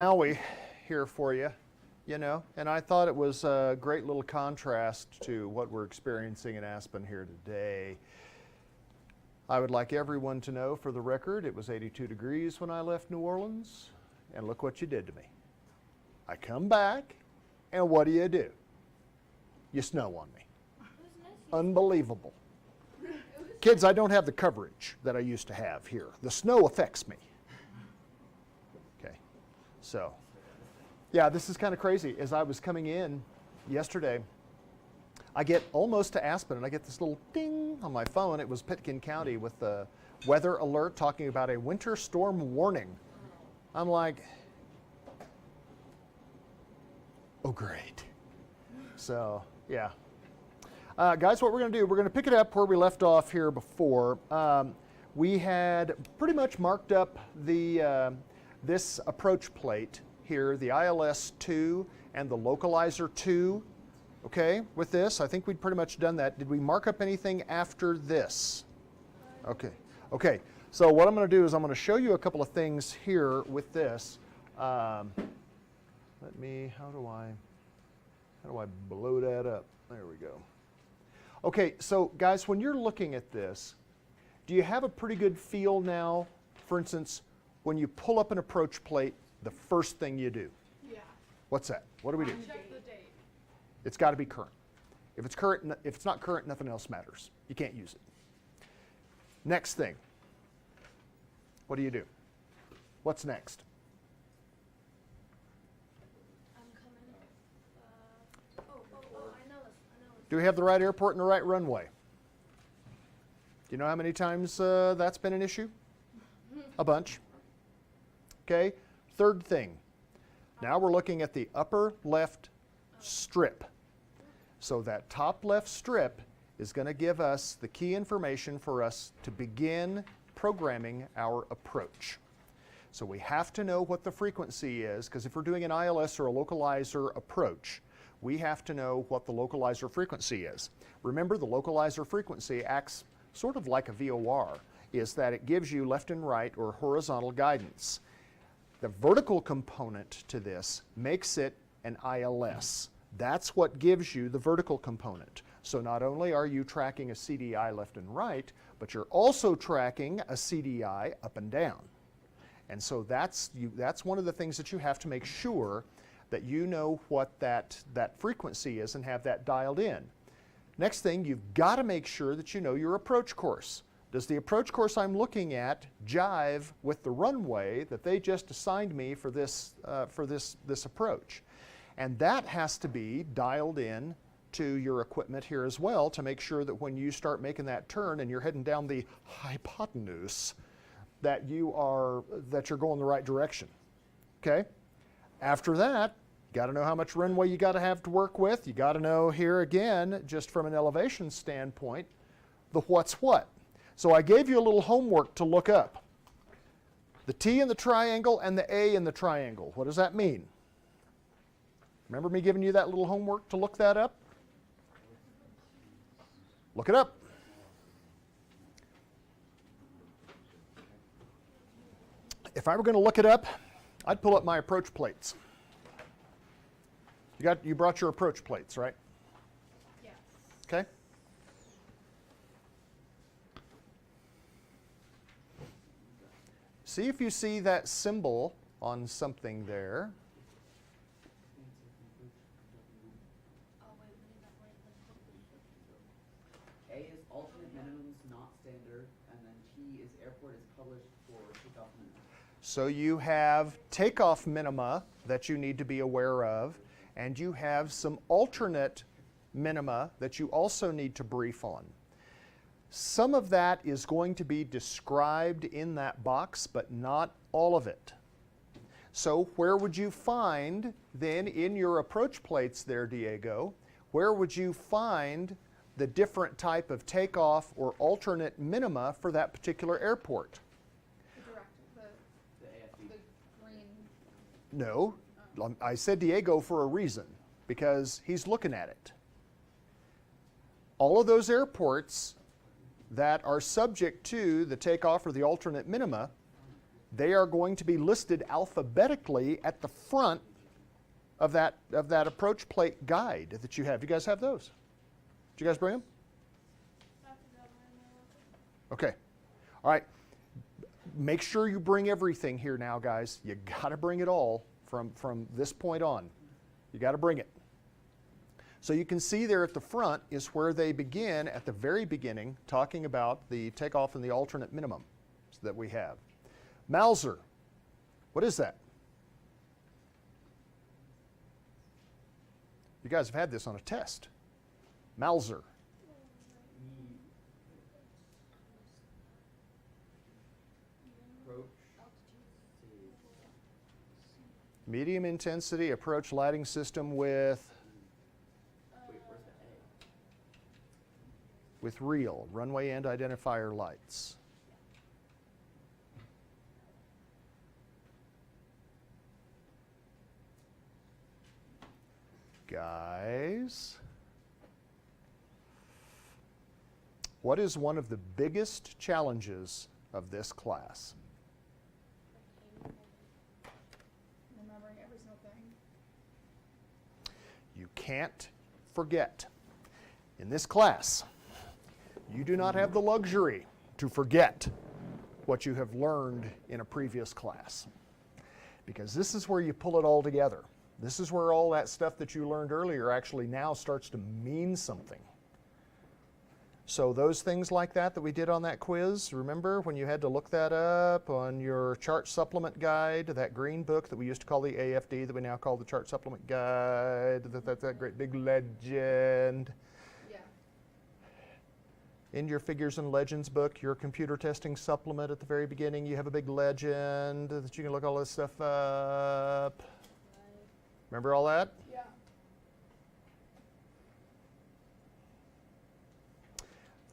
Maui here for you, and I thought it was a great little contrast to what we're experiencing in Aspen here today. I would like everyone to know, for the record, it was 82 degrees when I left New Orleans, and look what you did to me. I come back, and what do? You snow on me. Unbelievable. Kids, I don't have the coverage that I used to have here. The snow affects me. So, yeah, this is kind of crazy. As I was coming in yesterday, I get almost to Aspen, and I get this little ding on my phone. It was Pitkin County with the weather alert talking about a winter storm warning. I'm like, oh, great. So, yeah. Guys, what we're going to do, we're going to pick it up where we left off here before. We had pretty much marked up the this approach plate here, the ILS 2 and the localizer 2, okay, with this. I think we'd pretty much done that. Did we mark up anything after this? Okay, so what I'm going to do is I'm going to show you a couple of things here with this. How do I blow that up? There we go. Okay, so guys, when you're looking at this, do you have a pretty good feel now, for instance, when you pull up an approach plate, the first thing you do? Yeah. What's that? What do we do? Check the date. It's got to be current. If it's not current, nothing else matters. You can't use it. Next thing. What do you do? What's next? I'm coming. I know this. Do we have the right airport and the right runway? Do you know how many times that's been an issue? A bunch. Okay, third thing. Now we're looking at the upper left strip. So that top left strip is going to give us the key information for us to begin programming our approach. So we have to know what the frequency is, because if we're doing an ILS or a localizer approach, we have to know what the localizer frequency is. Remember, the localizer frequency acts sort of like a VOR, is that it gives you left and right or horizontal guidance. The vertical component to this makes it an ILS. That's what gives you the vertical component. So not only are you tracking a CDI left and right, but you're also tracking a CDI up and down. And so that's one of the things that you have to make sure that you know what that frequency is and have that dialed in. Next thing, you've got to make sure that you know your approach course. Does the approach course I'm looking at jive with the runway that they just assigned me for this approach? And that has to be dialed in to your equipment here as well to make sure that when you start making that turn and you're heading down the hypotenuse, that you're going the right direction. Okay? After that, you got to know how much runway you got to have to work with. You got to know here again, just from an elevation standpoint, the what's what. So I gave you a little homework to look up. The T in the triangle and the A in the triangle. What does that mean? Remember me giving you that little homework to look that up? Look it up. If I were going to look it up, I'd pull up my approach plates. You brought your approach plates, right? Yes. Okay. See if you see that symbol on something there. A is alternate minimums, not standard, and then T is airport is published for takeoff minimum. So you have takeoff minima that you need to be aware of, and you have some alternate minima that you also need to brief on. Some of that is going to be described in that box, but not all of it. So where would you find then in your approach plates there, Diego, where would you find the different type of takeoff or alternate minima for that particular airport? The green. No, I said Diego for a reason, because he's looking at it. All of those airports that are subject to the takeoff or the alternate minima they are going to be listed alphabetically at the front of that approach plate guide that you have. You guys have those? Did you guys bring them? Okay. All right. Make sure you bring everything here now, guys. You got to bring it all from this point on. You got to bring it. So you can see there at the front is where they begin at the very beginning talking about the takeoff and the alternate minimum that we have. Mauser, what is that? You guys have had this on a test. Mauser. Medium intensity approach lighting system with Wait, where's the A? with real runway and identifier lights. Guys, what is one of the biggest challenges of this class? Remembering every single thing. You can't forget. In this class, you do not have the luxury to forget what you have learned in a previous class, because this is where you pull it all together. This is where all that stuff that you learned earlier actually now starts to mean something. So those things like that we did on that quiz, remember when you had to look that up on your chart supplement guide, that green book that we used to call the AFD that we now call the chart supplement guide, that great big legend. Yeah. In your figures and legends book, your computer testing supplement at the very beginning, you have a big legend that you can look all this stuff up. Remember all that? Yeah.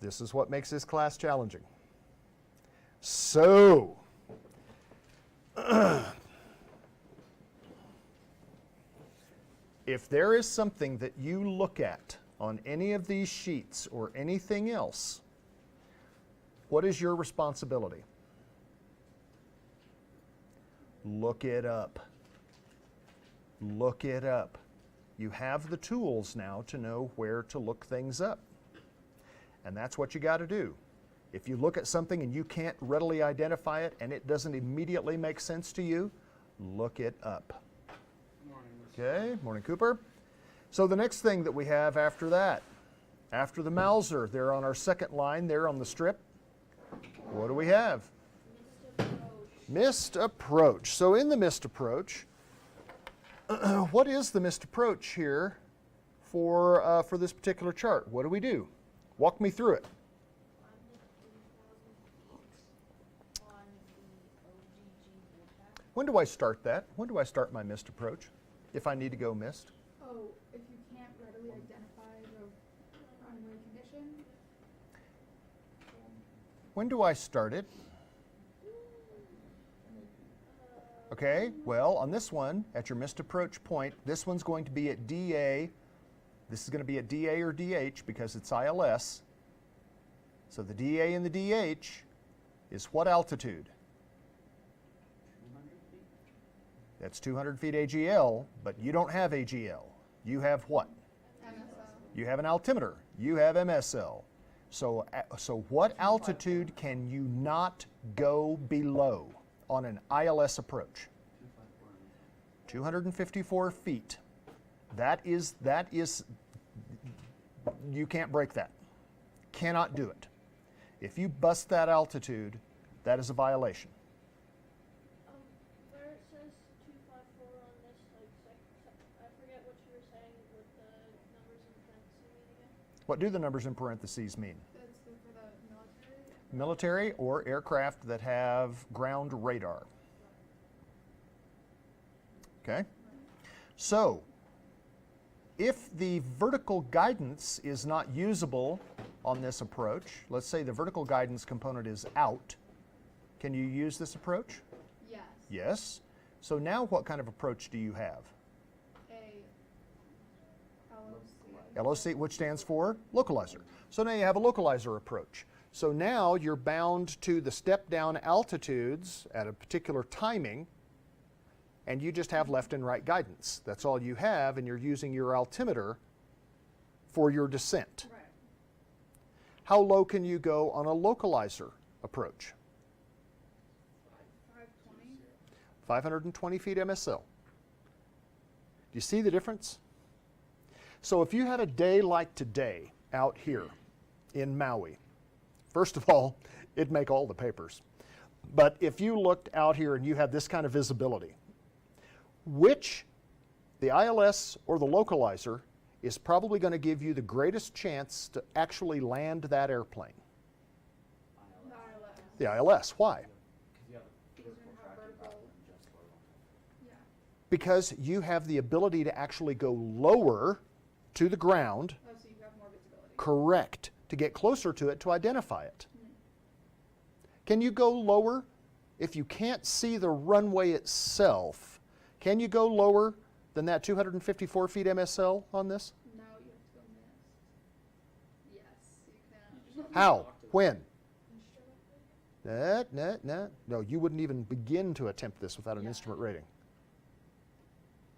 This is what makes this class challenging. So, if there is something that you look at on any of these sheets or anything else, what is your responsibility? Look it up. Look it up. You have the tools now to know where to look things up. And that's what you got to do. If you look at something and you can't readily identify it and it doesn't immediately make sense to you, look it up. Okay, morning Cooper. So the next thing that we have after that, after the Mauser, there on our second line there on the strip, what do we have? Missed approach. So in the missed approach, what is the missed approach here for this particular chart? What do we do? Walk me through it. When do I start that? When do I start my missed approach? If I need to go missed? Oh, if you can't readily identify the runway condition. When do I start it? Okay, well, on this one, at your missed approach point, this one's going to be at DA. This is going to be at DA or DH because it's ILS. So the DA and the DH is what altitude? 200 feet? That's 200 feet AGL, but you don't have AGL. You have what? MSL. You have an altimeter. You have MSL. So what altitude can you not go below on an ILS approach? 254 feet. That is, you can't break that. Cannot do it. If you bust that altitude, that is a violation. Where it says 254 on this, I forget what you were saying with the numbers in parentheses mean again. What do the numbers in parentheses mean? That's for the military. Military or aircraft that have ground radar. Okay? So, if the vertical guidance is not usable on this approach, let's say the vertical guidance component is out, can you use this approach? Yes. Yes. So now what kind of approach do you have? A LOC. LOC, which stands for localizer. So now you have a localizer approach. So now you're bound to the step down altitudes at a particular timing, and you just have left and right guidance. That's all you have, and you're using your altimeter for your descent. Right. How low can you go on a localizer approach? 520. 520 feet MSL. Do you see the difference? So if you had a day like today out here in Maui, first of all, it'd make all the papers. But if you looked out here and you had this kind of visibility, which, the ILS or the localizer, is probably going to give you the greatest chance to actually land that airplane? The ILS. The ILS. Why? Because you have a Because you're vertical gonna have tracking vertical. rather than just horizontal. Yeah. Because you have the ability to actually go lower to the ground, Oh, so you have more visibility. correct, to get closer to it to identify it. Can you go lower? If you can't see the runway itself, can you go lower than that 254 feet MSL on this? No, you have to go missed. Yes, you can. How? When? No, you wouldn't even begin to attempt this without an Yeah. instrument rating.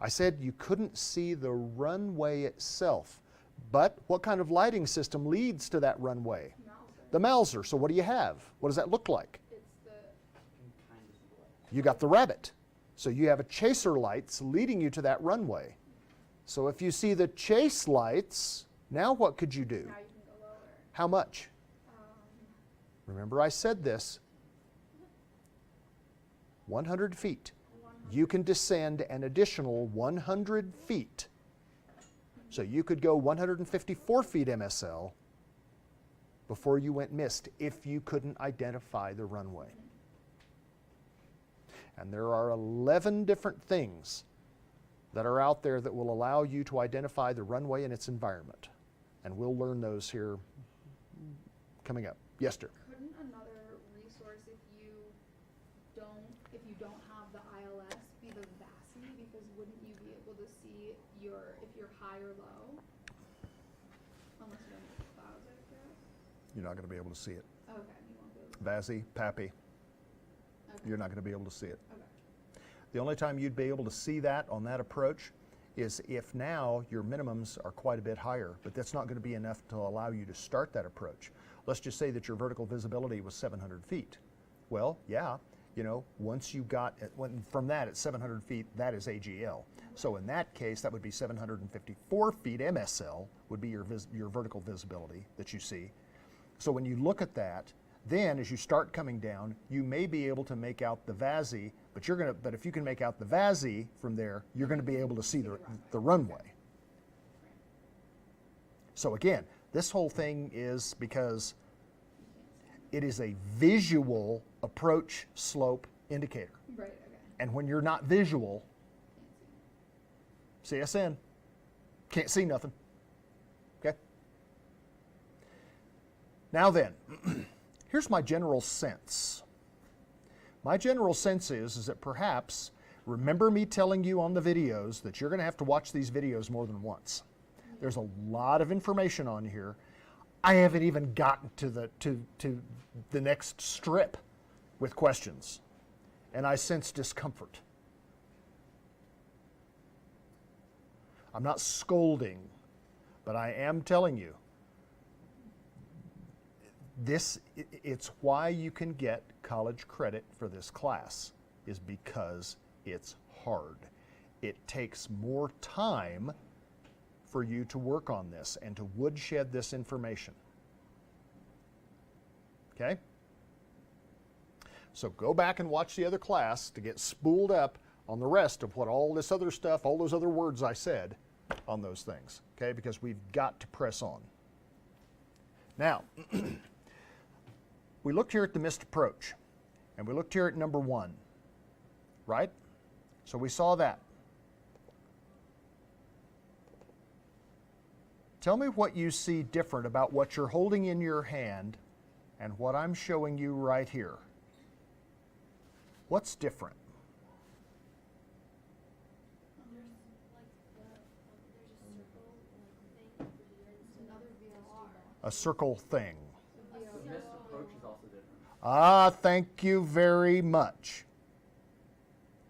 I said you couldn't see the runway itself. But what kind of lighting system leads to that runway? Mauser. The Mauser. So what do you have? What does that look like? It's the. You can kind of see the light. You got the rabbit. So you have a chaser lights leading you to that runway. So if you see the chase lights, now what could you do? Now you can go lower. How much? Um, Remember I said this. 100 feet. 100. You can descend an additional 100 feet. So you could go 154 feet MSL before you went missed if you couldn't identify the runway. And there are 11 different things that are out there that will allow you to identify the runway and its environment. And we'll learn those here coming up. Yes, sir. Couldn't another resource, if you don't have the ILS, be the VASI? Because wouldn't you be able to see if you're high or low? Unless you don't have the clouds, I guess. You're not going to be able to see it. Okay, you won't be able to. Vazzy, Pappy, Okay. you're not going to be able to see it. Okay. The only time you'd be able to see that on that approach is if now your minimums are quite a bit higher, but that's not going to be enough to allow you to start that approach. Let's just say that your vertical visibility was 700 feet. Well, yeah, you know, once you got, from that at 700 feet, that is AGL. So in that case, that would be 754 feet MSL would be your vertical visibility that you see. So when you look at that, then as you start coming down, you may be able to make out the VASI, but if you can make out the VASI from there, you're going to be able to see the runway. So again, this whole thing is because it is a visual approach slope indicator. Right, okay. And when you're not visual, Can't see. CSN, can't see nothing. Okay? Now then, here's my general sense. My general sense is that perhaps, remember me telling you on the videos that you're going to have to watch these videos more than once. There's a lot of information on here. I haven't even gotten to the next strip with questions, and I sense discomfort. I'm not scolding, but I am telling you, it's why you can get college credit for this class, is because it's hard. It takes more time for you to work on this and to woodshed this information. Okay? So go back and watch the other class to get spooled up on the rest of what all this other stuff, all those other words I said on those things. Okay? Because we've got to press on. Now, we looked here at the missed approach, and we looked here at number 1, right? So we saw that. Tell me what you see different about what you're holding in your hand and what I'm showing you right here. What's different? There's like there's a circle like thing for the Another VLR. A circle thing. The missed approach Ah, thank you very much.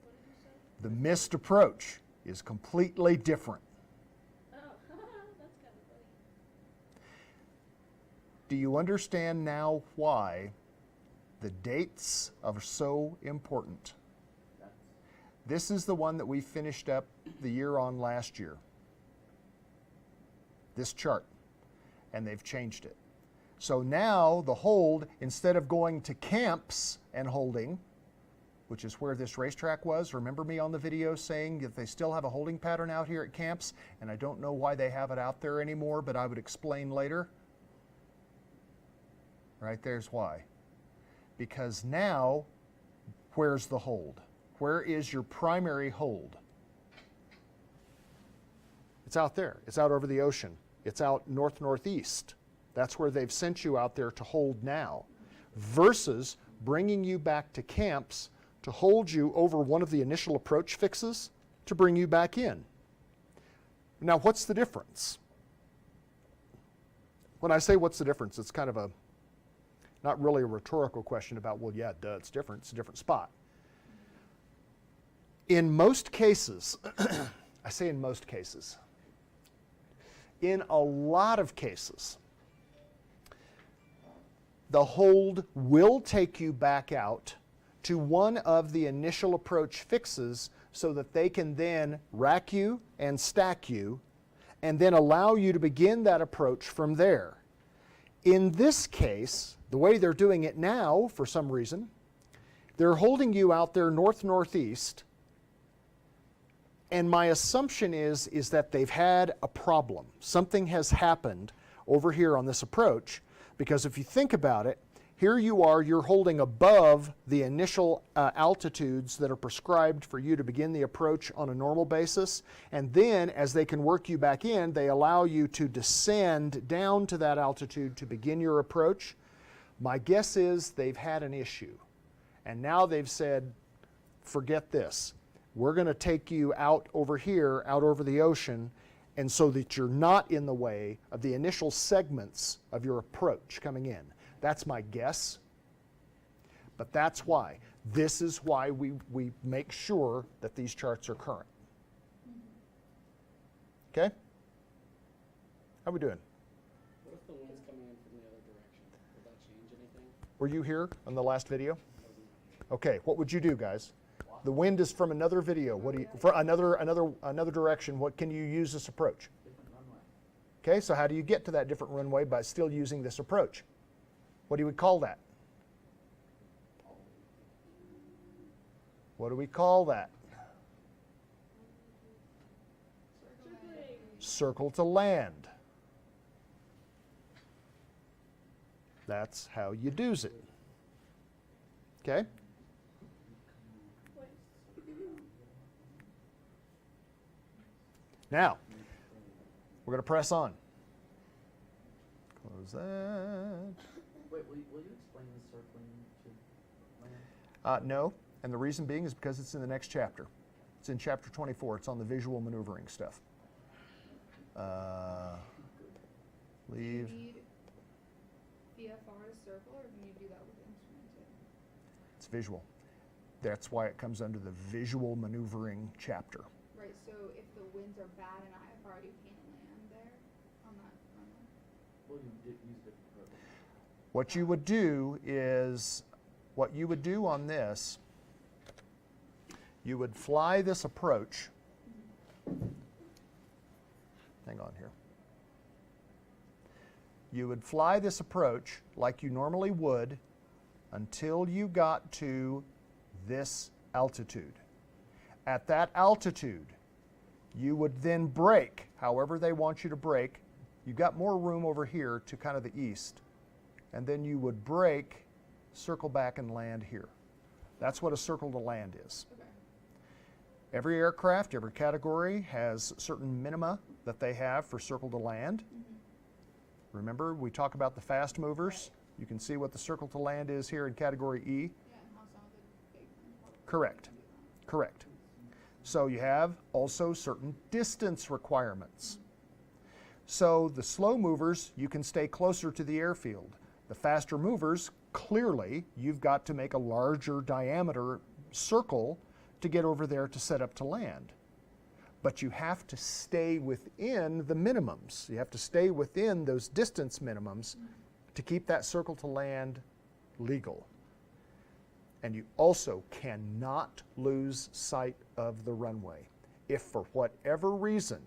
What did you say? The missed approach is completely different. Oh, that's kind of funny. Do you understand now why the dates are so important? That's, This is the one that we finished up the year on last year. This chart. And they've changed it. So now the hold, instead of going to camps and holding, which is where this racetrack was, remember me on the video saying that they still have a holding pattern out here at camps, and I don't know why they have it out there anymore, but I would explain later. Right there's why. Because now, where's the hold? Where is your primary hold? It's out there. It's out over the ocean. It's out north-northeast. That's where they've sent you out there to hold now, versus bringing you back to camps to hold you over one of the initial approach fixes to bring you back in. Now, what's the difference? When I say what's the difference, it's kind of a, not really a rhetorical question about, well, yeah, duh, it's different. It's a different spot. In most cases, I say in most cases, in a lot of cases, the hold will take you back out to one of the initial approach fixes so that they can then rack you and stack you and then allow you to begin that approach from there. In this case, the way they're doing it now, for some reason, they're holding you out there north-northeast, and my assumption is that they've had a problem. Something has happened over here on this approach, because if you think about it, here you are, you're holding above the initial altitudes that are prescribed for you to begin the approach on a normal basis, and then as they can work you back in, they allow you to descend down to that altitude to begin your approach. My guess is they've had an issue, and now they've said, forget this. We're going to take you out over here, out over the ocean, and so that you're not in the way of the initial segments of your approach coming in. That's my guess. But that's why. This is why we make sure that these charts are current. Okay? How we doing? What if the wind's coming in from the other direction? Would that change anything? Were you here on the last video? Okay, what would you do, guys? The wind is from another video. What do you, for another direction, what can you use this approach? different runway. Okay, so how do you get to that different runway by still using this approach? What do we call that? What do we call that? Circle to land. That's how you do's it. Okay? Now, we're going to press on. Close that. Wait, will you explain the circling to land? No, and the reason being is because it's in the next chapter. It's in chapter 24. It's on the visual maneuvering stuff. Do you Leave. need VFR to circle, or can you do that with instrument too? It's visual. That's why it comes under the visual maneuvering chapter. Right, so if the winds are bad in IFR, you can't land there on that runway? Well, you did use a different approach. What you would do is, what you would do on this, you would fly this approach. Hang on here. You would fly this approach like you normally would until you got to this altitude. At that altitude, you would then brake, however they want you to brake. You've got more room over here to kind of the east. And then you would brake, circle back and land here. That's what a circle to land is. Okay. Every aircraft, every category has certain minima that they have for circle to land. Remember, we talk about the fast movers. You can see what the circle to land is here in category E. Yeah, and how some of the big ones. Correct. Correct. So you have also certain distance requirements. So the slow movers, you can stay closer to the airfield. The faster movers clearly you've got to make a larger diameter circle to get over there to set up to land. But you have to stay within the minimums. You have to stay within those distance minimums to keep that circle to land legal. And you also cannot lose sight of the runway. If for whatever reason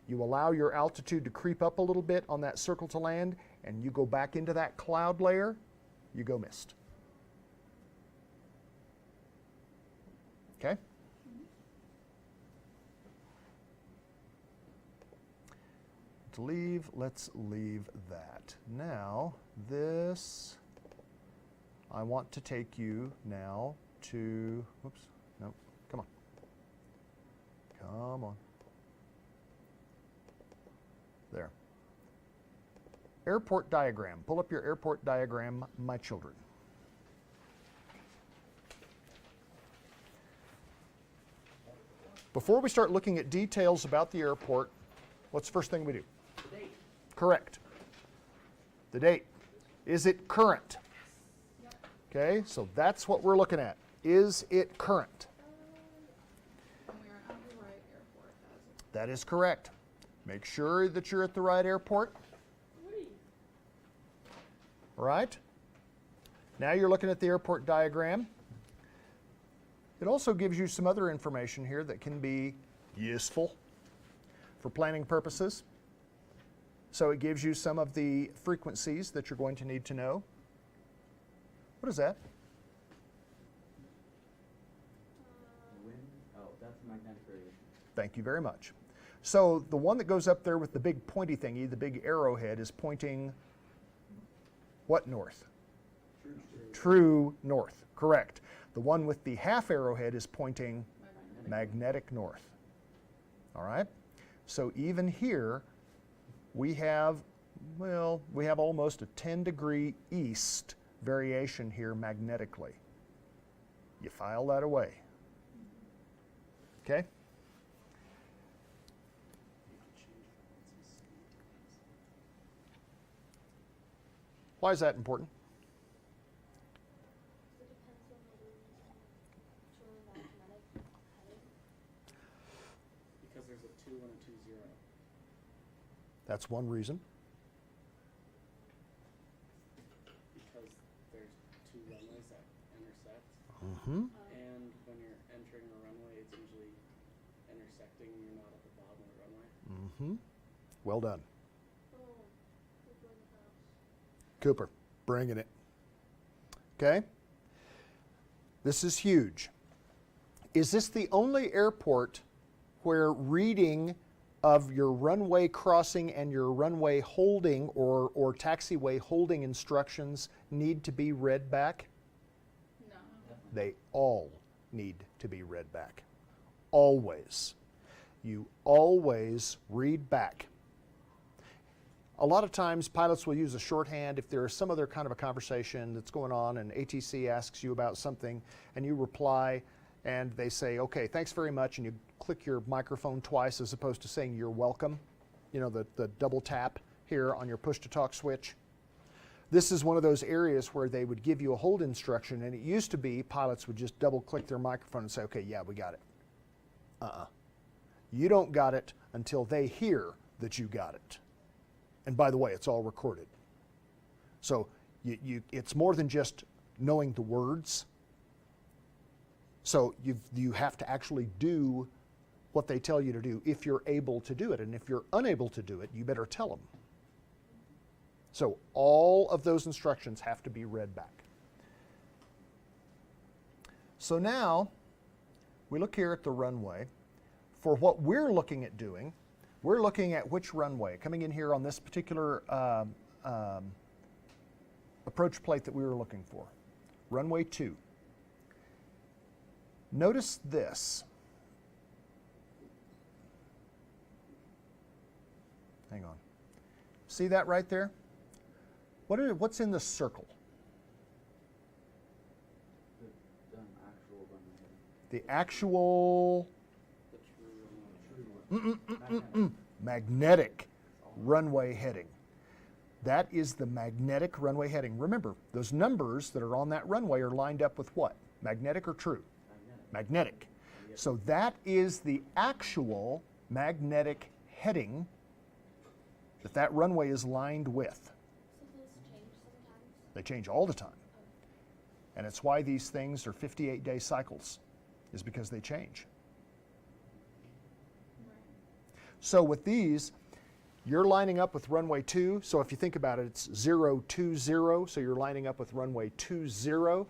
you allow your altitude to creep up a little bit on that circle to land and you go back into that cloud layer, you go missed. Okay? To leave, let's leave that. Now, this, I want to take you now to, whoops, no, come on. Come on. There. Airport diagram. Pull up your airport diagram, my children. Before we start looking at details about the airport, what's the first thing we do? The date. Correct. The date. Is it current? Okay, so that's what we're looking at. Is it current? And we are at the right airport as of That is correct. Make sure that you're at the right airport. All right? Now you're looking at the airport diagram. It also gives you some other information here that can be useful for planning purposes. So it gives you some of the frequencies that you're going to need to know. What is that? Wind. Oh, that's magnetic radiation. Thank you very much. So the one that goes up there with the big pointy thingy, the big arrowhead, is pointing what north? True north, correct. The one with the half arrowhead is pointing magnetic north. All right? So even here, we have almost a 10-degree east variation here magnetically. You file that away. Okay? Why is that important? It depends on the wind and sort of magnetic heading. Because there's a 2 and a 2-0. That's one reason. Because there's 2 runways that intersect. Mm-hmm. And when you're entering a runway, it's usually intersecting. You're not at the bottom of the runway. Mm-hmm. Well done. Oh, people in the house. Cooper, bringing it. Okay? This is huge. Is this the only airport where reading of your runway crossing and your runway holding or taxiway holding instructions need to be read back? No. They all need to be read back. Always. You always read back. A lot of times pilots will use a shorthand if there is some other kind of a conversation that's going on and ATC asks you about something and you reply and they say, okay, thanks very much, and you click your microphone twice as opposed to saying you're welcome. You know, the double tap here on your push-to-talk switch. This is one of those areas where they would give you a hold instruction, and it used to be pilots would just double-click their microphone and say, okay, yeah, we got it. You don't got it until they hear that you got it. And by the way, it's all recorded. So it's more than just knowing the words. So you have to actually do what they tell you to do if you're able to do it. And if you're unable to do it, you better tell them. So all of those instructions have to be read back. So now we look here at the runway. For what we're looking at doing, we're looking at which runway, coming in here on this particular approach plate that we were looking for. Runway 2. Notice this. Hang on. See that right there? What's in the circle? The actual runway heading. The actual The true runway. magnetic runway heading. That is the magnetic runway heading. Remember, those numbers that are on that runway are lined up with what? Magnetic or true? Magnetic. So that is the actual magnetic heading that that runway is lined with. So those change sometimes. They change all the time. And it's why these things are 58-day cycles, is because they change. So with these, you're lining up with runway 2. So if you think about it, it's 0, 2, 0. So you're lining up with runway 2, 0.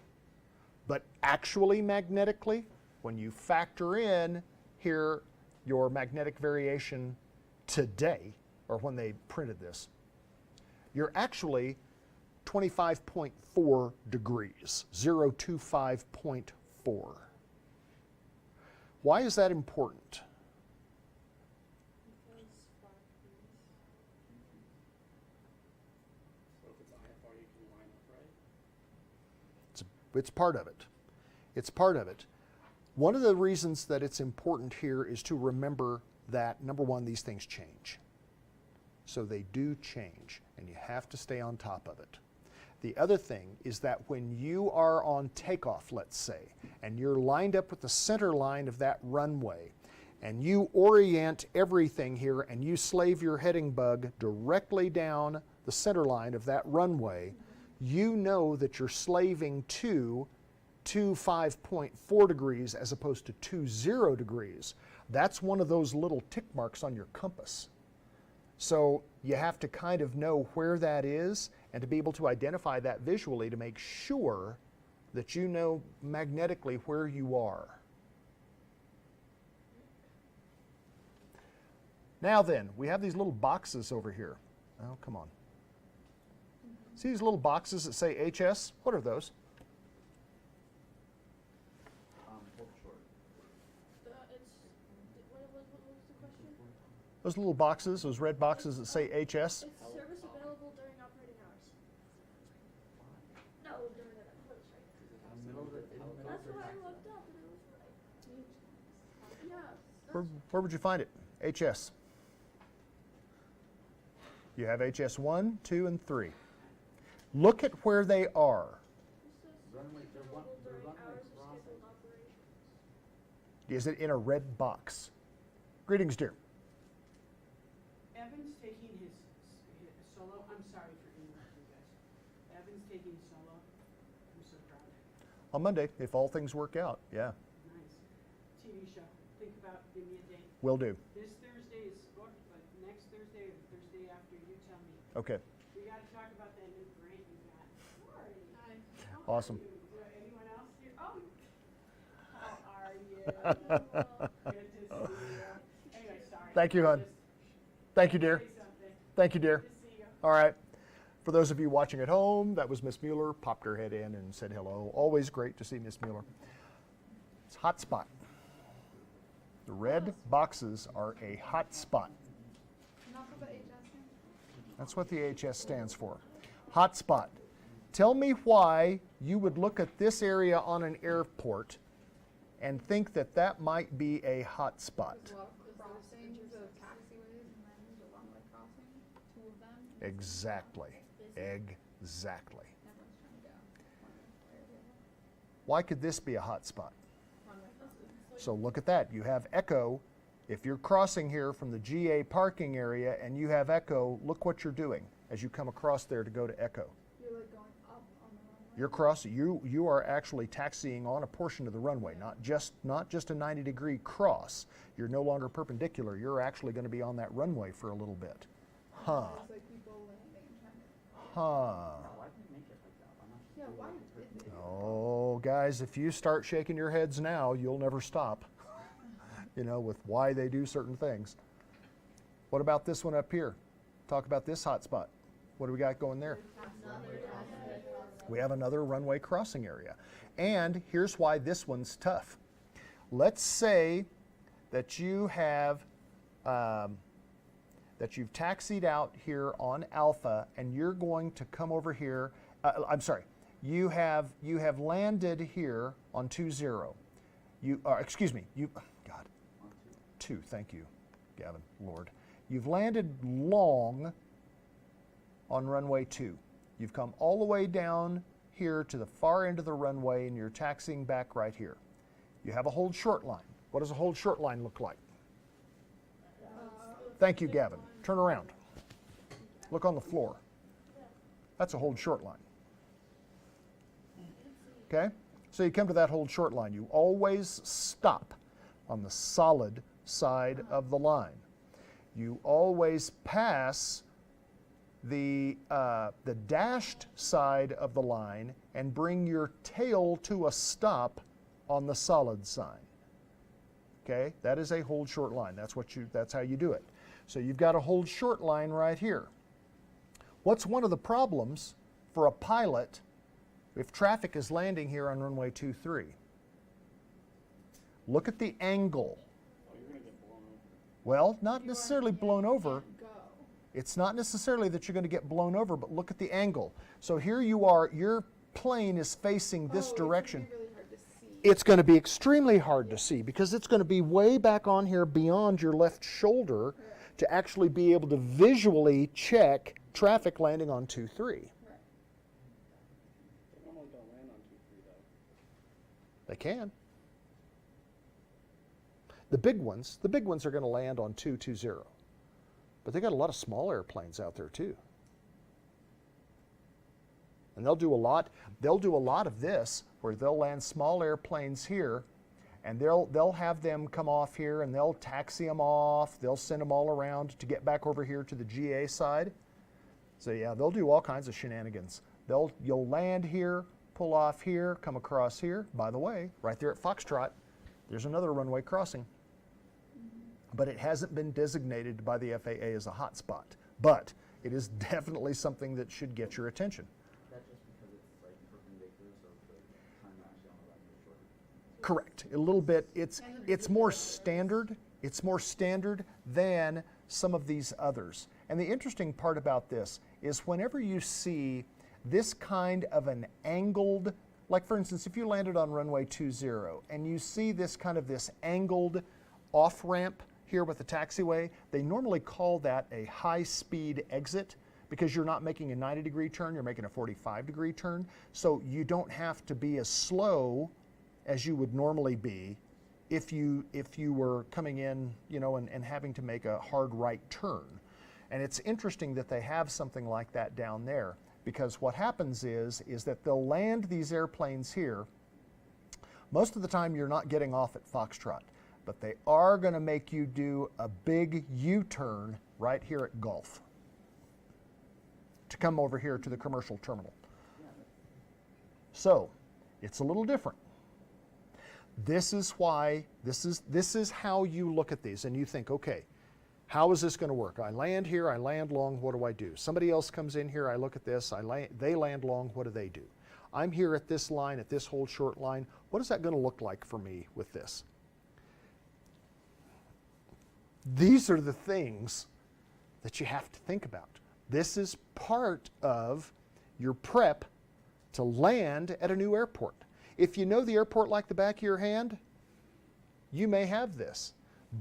But actually magnetically, when you factor in here your magnetic variation today, or when they printed this, you're actually 25.4 degrees, 025.4. Why is that important? So if it's IFR, you can line up right. It's part of it. It's part of it. One of the reasons that it's important here is to remember that, number one, these things change. So they do change, and you have to stay on top of it. The other thing is that when you are on takeoff, let's say, and you're lined up with the center line of that runway, and you orient everything here and you slave your heading bug directly down the center line of that runway, you know that you're slaving to 25.4 degrees as opposed to 20 degrees. That's one of those little tick marks on your compass. So you have to kind of know where that is and to be able to identify that visually to make sure that you know magnetically where you are. Now then, we have these little boxes over here. Oh, come on. See these little boxes that say HS? What are those? Hold short. What was the question? Those little boxes, those red boxes that say HS? It's service available during operating hours. No, during the that's right. That's what I looked up and it was right. Yeah. Where would you find it? HS. You have HS 1, 2, and 3. Look at where they are. Runway, they're Available runway during hours of crossing. scheduled operations. Is it in a red box? Greetings, dear. Evan's taking his solo. I'm sorry for interrupting you guys. Evan's taking solo. I'm so proud. On Monday, if all things work out. Yeah, Nice. TV show. Think about, give me a date. will do. This Thursday is booked, but next Thursday or the Thursday after, you tell me. Okay, We got to talk about that new grant you got. Sorry. awesome. Anyone else here? Oh. How are you? Good to see you. Anyway, sorry. Thank you, hon. Just Thank you, dear. say something. Thank you, dear. Good to see you. All right. For those of you watching at home, that was Miss Mueller. Popped her head in and said hello. Always great to see Miss Mueller. It's hot spot. The red boxes are a hot spot. Not for the HS thing? That's what the HS stands for. Hot spot. Tell me why you would look at this area on an airport and think that that might be a hot spot. There's a lot of crossings of taxiways and then there's a runway crossing, 2 of them. Exactly. Exactly. Everyone's trying to go one way or the other. Why could this be a hot spot? Runway crossing. So look at that. You have echo. If you're crossing here from the GA parking area and you have echo, look what you're doing as you come across there to go to echo. You're like going up on the runway. You're crossing. You are actually taxiing on a portion of the runway, not just a 90-degree cross. You're no longer perpendicular. You're actually going to be on that runway for a little bit. Huh. There's like people landing and trying to. Huh. Why did they make it like that? Why not just Yeah, do it why like did it's they? Oh, guys, if you start shaking your heads now, you'll never stop. You know, with why they do certain things. What about this one up here? Talk about this hot spot. What do we got going there? We have another runway crossing area. And here's why this one's tough. Let's say that you have that you've taxied out here on Alpha and you're going to come over here. I'm sorry. You have landed here on 20. Excuse me. God. 2. Thank you, Gavin. Lord. You've landed long on runway 2. You've come all the way down here to the far end of the runway and you're taxiing back right here. You have a hold short line. What does a hold short line look like? Thank you, Gavin. Turn around. Look on the floor. That's a hold short line. Okay? So you come to that hold short line. You always stop on the solid side of the line. You always pass the dashed side of the line and bring your tail to a stop on the solid side. Okay? That is a hold short line. That's how you do it. So you've got a hold short line right here. What's one of the problems for a pilot if traffic is landing here on runway 23? Look at the angle. Oh, you're going to get blown over. Well, not necessarily blown over. Can't go. It's not necessarily that you're going to get blown over, but look at the angle. So here you are, your plane is facing this direction. It's gonna be really hard to see. It's going to be extremely hard to see because it's going to be way back on here beyond your left shoulder to actually be able to visually check traffic landing on 2-3. Right. They normally don't land on 2-3 though. They can. The big ones are going to land on 2-2-0. But they got a lot of small airplanes out there too. And they'll do a lot of this where they'll land small airplanes here and they'll have them come off here and they'll taxi them off. They'll send them all around to get back over here to the GA side. So yeah, they'll do all kinds of shenanigans. You'll land here, pull off here, come across here. By the way, right there at Foxtrot, there's another runway crossing. But it hasn't been designated by the FAA as a hotspot. But it is definitely something that should get your attention. That's just because it's like perpendicular, so the time actually on the runway is shorter. Correct. A little bit. It's more standard. It's more standard than some of these others. And the interesting part about this is whenever you see this kind of an angled, like for instance, if you landed on runway 20 and you see this kind of this angled off-ramp here with the taxiway, they normally call that a high-speed exit because you're not making a 90-degree turn, you're making a 45-degree turn. So you don't have to be as slow as you would normally be if you were coming in, you know, and having to make a hard right turn. And it's interesting that they have something like that down there because what happens is that they'll land these airplanes here. Most of the time you're not getting off at Foxtrot, but they are going to make you do a big U-turn right here at Gulf to come over here to the commercial terminal. So it's a little different. This is why, this is how you look at these and you think, okay, how is this going to work? I land here, I land long, what do I do? Somebody else comes in here, I look at this, they land long, what do they do? I'm here at this line, at this hold short line, what is that going to look like for me with this? These are the things that you have to think about. This is part of your prep to land at a new airport. If you know the airport like the back of your hand, you may have this.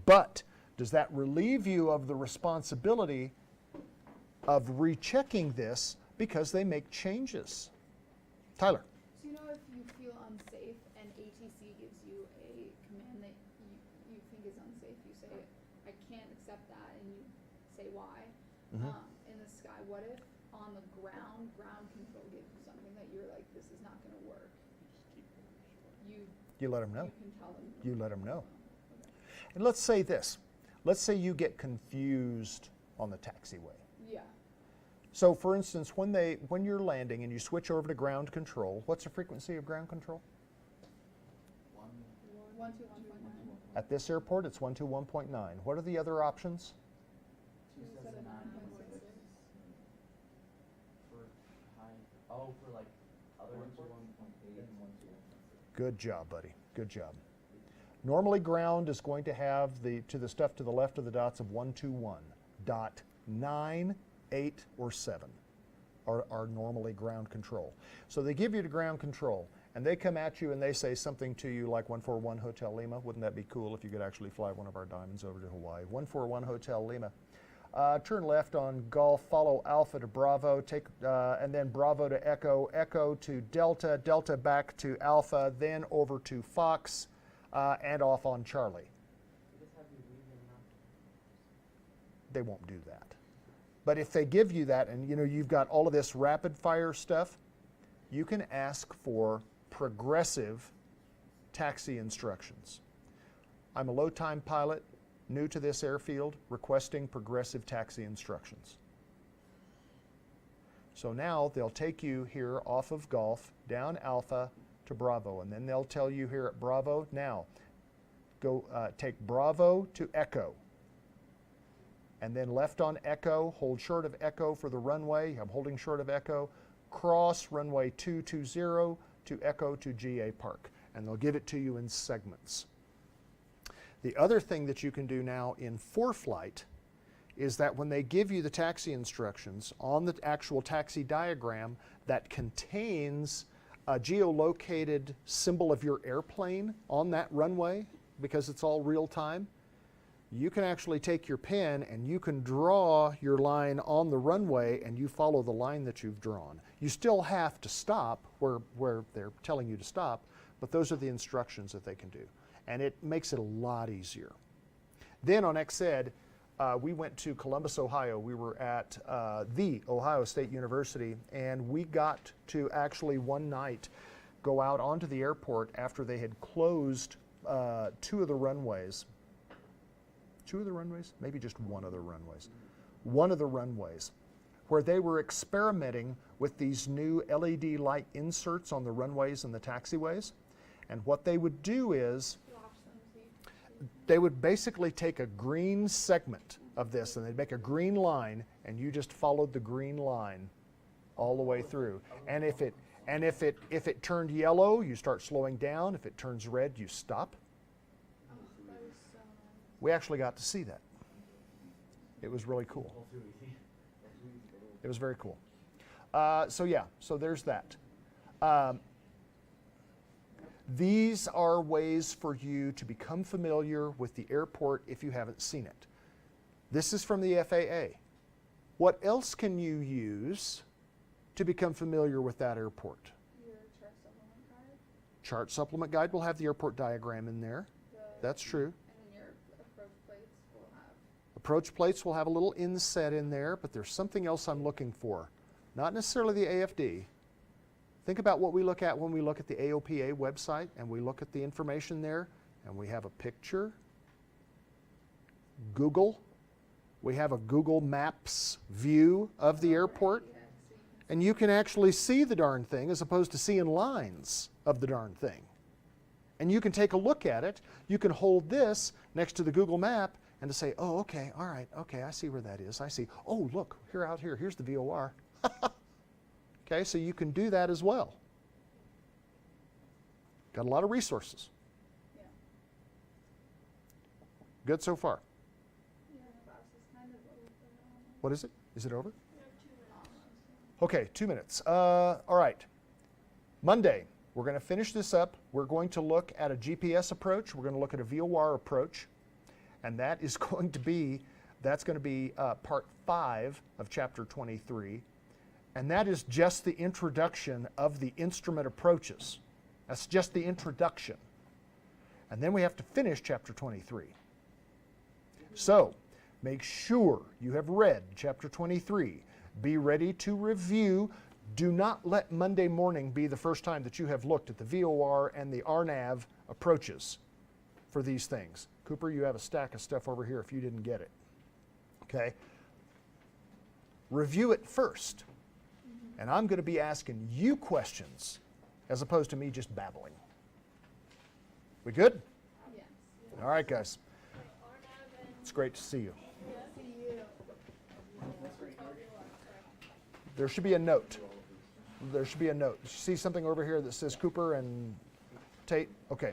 But does that relieve you of the responsibility of rechecking this because they make changes? Tyler. So you know if you feel unsafe and ATC gives you a command that you think is unsafe, you say, I can't accept that, and you say why. In the sky, what if on the ground control gives you something that you're like, this is not going to work? You let them know. You can tell them. You let them know. Okay. And let's say this. Let's say you get confused on the taxiway. Yeah. So for instance, when you're landing and you switch over to ground control, what's the frequency of ground control? 121.9. At this airport, it's 121.9. What are the other options? 279.66. For high, for like other airports? Good job, buddy. Good job. Normally ground is going to have the stuff to the left of the dots of 121.9, 8, or 7 are normally ground control. So they give you the ground control and they come at you and they say something to you like 141 Hotel Lima. Wouldn't that be cool if you could actually fly one of our diamonds over to Hawaii? 141 Hotel Lima. Turn left on Golf, follow Alpha to Bravo, and then Bravo to Echo, Echo to Delta, Delta back to Alpha, then over to Fox, and off on Charlie. They won't do that. But if they give you that, and you know you've got all of this rapid fire stuff, you can ask for progressive taxi instructions. I'm a low time pilot, new to this airfield, requesting progressive taxi instructions. So now they'll take you here off of Golf, down Alpha to Bravo, and then they'll tell you here at Bravo, now go take Bravo to Echo, and then left on Echo, hold short of Echo for the runway. I'm holding short of Echo, cross runway 220 to Echo to GA Park, and they'll give it to you in segments. The other thing that you can do now in ForeFlight is that when they give you the taxi instructions on the actual taxi diagram that contains a geolocated symbol of your airplane on that runway, because it's all real time, you can actually take your pen and you can draw your line on the runway and you follow the line that you've drawn. You still have to stop where they're telling you to stop, but those are the instructions that they can do. And it makes it a lot easier. Then on XED, we went to Columbus, Ohio. We were at the Ohio State University, and we got to actually one night go out onto the airport after they had closed two of the runways. Two of the runways? Maybe just one of the runways. One of the runways, where they were experimenting with these new LED light inserts on the runways and the taxiways. And what they would do is, they would basically take a green segment of this and they'd make a green line, and you just followed the green line all the way through. And if it turned yellow, you start slowing down. If it turns red, you stop. We actually got to see that. It was really cool. It was very cool. So there's that. These are ways for you to become familiar with the airport if you haven't seen it. This is from the FAA. What else can you use to become familiar with that airport? Your chart supplement guide. Chart supplement guide will have the airport diagram in there. That's true. And then your approach plates will have. Approach plates will have a little inset in there, but there's something else I'm looking for. Not necessarily the AFD. Think about what we look at when we look at the AOPA website and we look at the information there, and we have a picture. Google. We have a Google Maps view of the airport, and you can actually see the darn thing as opposed to seeing lines of the darn thing. And you can take a look at it. You can hold this next to the Google map and to say, oh, okay, all right, okay, I see where that is. I see, oh, look, out here, here's the VOR. Okay, so you can do that as well. Got a lot of resources. Yeah. Good so far. Yeah, the bus is kind of over. What is it? Is it over? We have 2 minutes. Okay, 2 minutes. All right. Monday, we're going to finish this up. We're going to look at a GPS approach. We're going to look at a VOR approach. And that is going to be, part 5 of chapter 23. And that is just the introduction of the instrument approaches. That's just the introduction. And then we have to finish chapter 23. So, make sure you have read chapter 23. Be ready to review. Do not let Monday morning be the first time that you have looked at the VOR and the RNAV approaches for these things. Cooper, you have a stack of stuff over here if you didn't get it. Okay? Review it first. And I'm going to be asking you questions as opposed to me just babbling. We good? Yes. All right, guys. It's great to see you. There should be a note. There should be a note. See something over here that says Cooper and Tate? Okay.